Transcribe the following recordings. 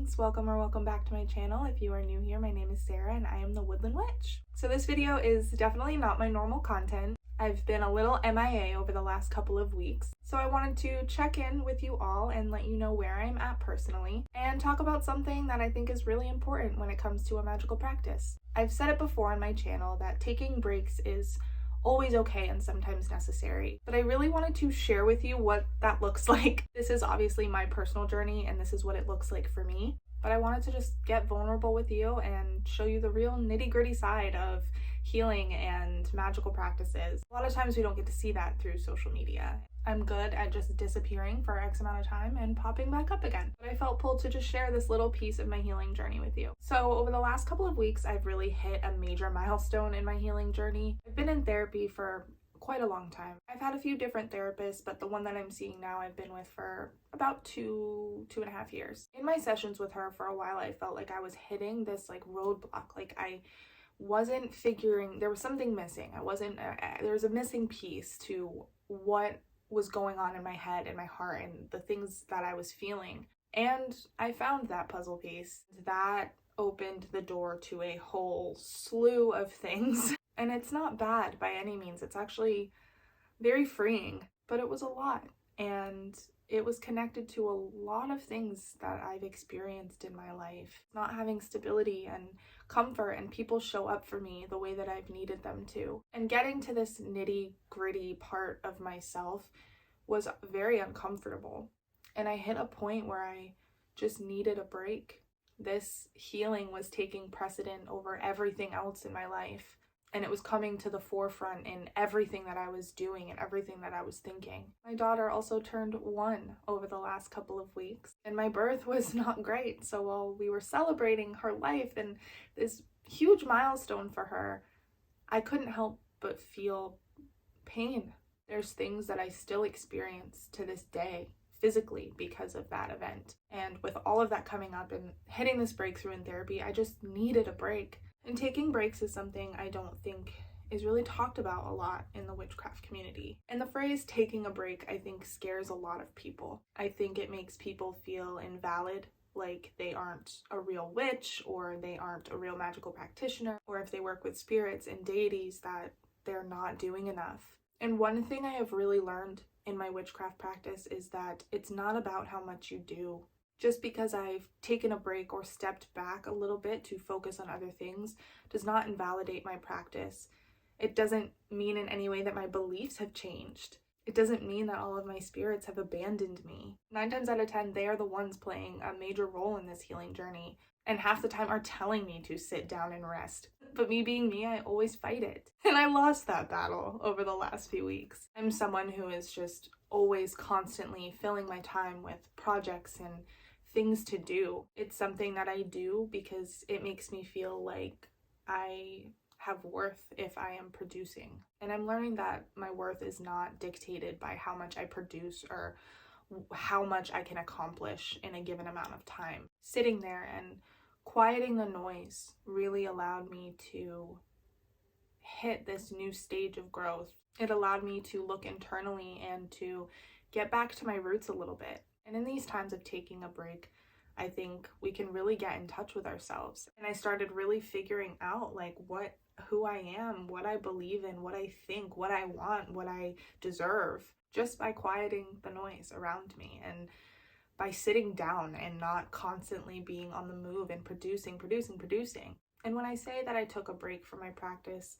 friends, welcome back to my channel. If you are new here, my name is Sarah and I am the Woodland Witch. So this video is definitely not my normal content. I've been a little MIA over the last couple of weeks, so I wanted to check in with you all and let you know where I'm at personally and talk about something that I think is really important when it comes to a magical practice. I've said it before on my channel that taking breaks is always okay and sometimes necessary, but I really wanted to share with you what that looks like. This is obviously my personal journey and this is what it looks like for me, but I wanted to just get vulnerable with you and show you the real nitty-gritty side of healing and magical practices. A lot of times we don't get to see that through social media. I'm good at just disappearing for X amount of time and popping back up again. But I felt pulled to just share this little piece of my healing journey with you. So over the last couple of weeks, I've really hit a major milestone in my healing journey. I've been in therapy for quite a long time. I've had a few different therapists, but the one that I'm seeing now I've been with for about two and a half years. In my sessions with her for a while, I felt like I was hitting this roadblock. I wasn't figuring, there was something missing. There was a missing piece to what was going on in my head and my heart and the things that I was feeling. And I found that puzzle piece. That opened the door to a whole slew of things. And it's not bad by any means. It's actually very freeing, but it was a lot. And it was connected to a lot of things that I've experienced in my life. Not having stability and comfort, and people show up for me the way that I've needed them to. And getting to this nitty-gritty part of myself was very uncomfortable. And I hit a point where I just needed a break. This healing was taking precedent over everything else in my life. And it was coming to the forefront in everything that I was doing and everything that I was thinking. My daughter also turned 1 over the last couple of weeks, and my birth was not great. So while we were celebrating her life and this huge milestone for her, I couldn't help but feel pain. There's things that I still experience to this day physically because of that event. And with all of that coming up and hitting this breakthrough in therapy, I just needed a break. And taking breaks is something I don't think is really talked about a lot in the witchcraft community. And the phrase taking a break, I think, scares a lot of people. I think it makes people feel invalid, like they aren't a real witch, or they aren't a real magical practitioner, or if they work with spirits and deities, that they're not doing enough. And one thing I have really learned in my witchcraft practice is that it's not about how much you do. Just because I've taken a break or stepped back a little bit to focus on other things does not invalidate my practice. It doesn't mean in any way that my beliefs have changed. It doesn't mean that all of my spirits have abandoned me. 9 times out of 10, they are the ones playing a major role in this healing journey, and half the time are telling me to sit down and rest. But me being me, I always fight it. And I lost that battle over the last few weeks. I'm someone who is just always constantly filling my time with projects and things to do. It's something that I do because it makes me feel like I have worth if I am producing. And I'm learning that my worth is not dictated by how much I produce or how much I can accomplish in a given amount of time. Sitting there and quieting the noise really allowed me to hit this new stage of growth. It allowed me to look internally and to get back to my roots a little bit. And in these times of taking a break, I think we can really get in touch with ourselves. And I started really figuring out who I am, what I believe in, what I think, what I want, what I deserve, just by quieting the noise around me and by sitting down and not constantly being on the move and producing. And when I say that I took a break from my practice,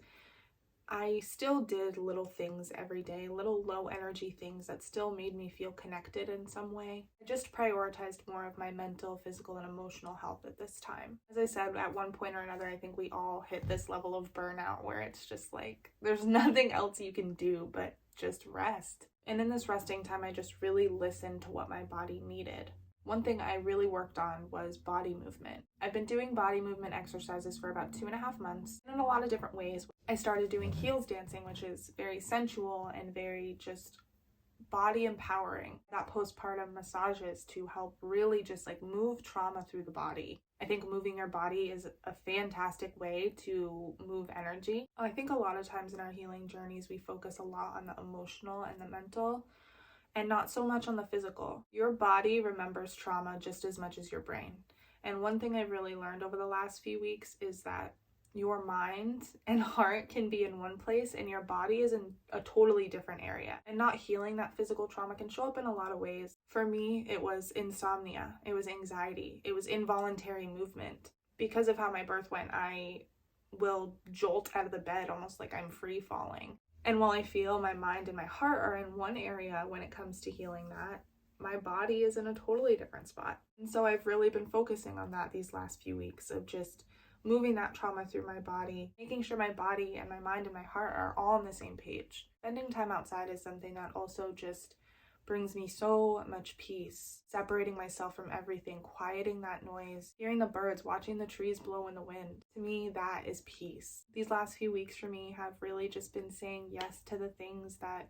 I still did little things every day, little low energy things that still made me feel connected in some way. I just prioritized more of my mental, physical, and emotional health at this time. As I said, at one point or another, I think we all hit this level of burnout where it's just like, there's nothing else you can do but just rest. And in this resting time, I just really listened to what my body needed. One thing I really worked on was body movement. I've been doing body movement exercises for about 2.5 months in a lot of different ways. I started doing heels dancing, which is very sensual and very just body empowering. I got postpartum massages to help really just move trauma through the body. I think moving your body is a fantastic way to move energy. I think a lot of times in our healing journeys, we focus a lot on the emotional and the mental, and not so much on the physical. Your body remembers trauma just as much as your brain. And one thing I've really learned over the last few weeks is that your mind and heart can be in one place and your body is in a totally different area. And not healing that physical trauma can show up in a lot of ways. For me, it was insomnia, it was anxiety, it was involuntary movement. Because of how my birth went, I will jolt out of the bed almost like I'm free falling. And while I feel my mind and my heart are in one area when it comes to healing that, my body is in a totally different spot. And so I've really been focusing on that these last few weeks of just moving that trauma through my body, making sure my body and my mind and my heart are all on the same page. Spending time outside is something that also just brings me so much peace. Separating myself from everything, quieting that noise, hearing the birds, watching the trees blow in the wind. To me, that is peace. These last few weeks for me have really just been saying yes to the things that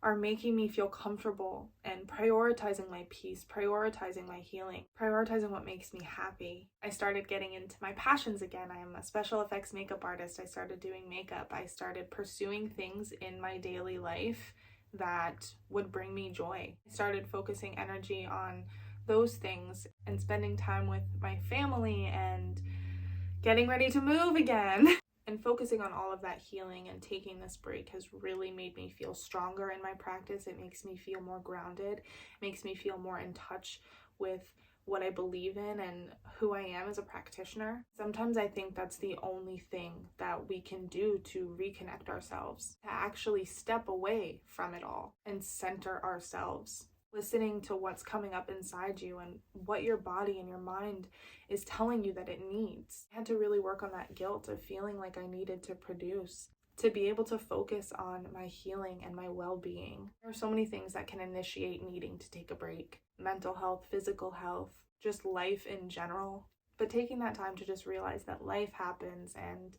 are making me feel comfortable and prioritizing my peace, prioritizing my healing, prioritizing what makes me happy. I started getting into my passions again. I am a special effects makeup artist. I started doing makeup. I started pursuing things in my daily life that would bring me joy. I started focusing energy on those things and spending time with my family and getting ready to move again. And focusing on all of that healing and taking this break has really made me feel stronger in my practice. It makes me feel more grounded. It makes me feel more in touch with what I believe in and who I am as a practitioner. Sometimes I think that's the only thing that we can do to reconnect ourselves, to actually step away from it all and center ourselves. Listening to what's coming up inside you and what your body and your mind is telling you that it needs. I had to really work on that guilt of feeling like I needed to produce, to be able to focus on my healing and my well-being. There are so many things that can initiate needing to take a break. Mental health, physical health, just life in general. But taking that time to just realize that life happens and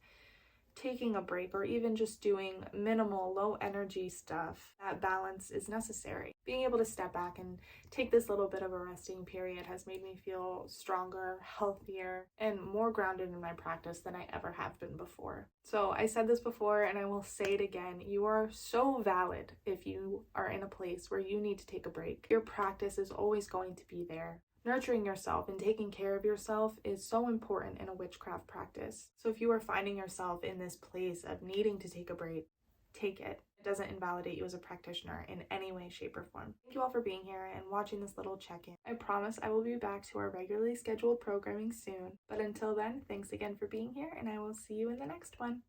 taking a break or even just doing minimal, low energy stuff, that balance is necessary. Being able to step back and take this little bit of a resting period has made me feel stronger, healthier, and more grounded in my practice than I ever have been before. So I said this before and I will say it again. You are so valid if you are in a place where you need to take a break. Your practice is always going to be there. Nurturing yourself and taking care of yourself is so important in a witchcraft practice. So if you are finding yourself in this place of needing to take a break, take it. It doesn't invalidate you as a practitioner in any way, shape, or form. Thank you all for being here and watching this little check-in. I promise I will be back to our regularly scheduled programming soon. But until then, thanks again for being here and I will see you in the next one.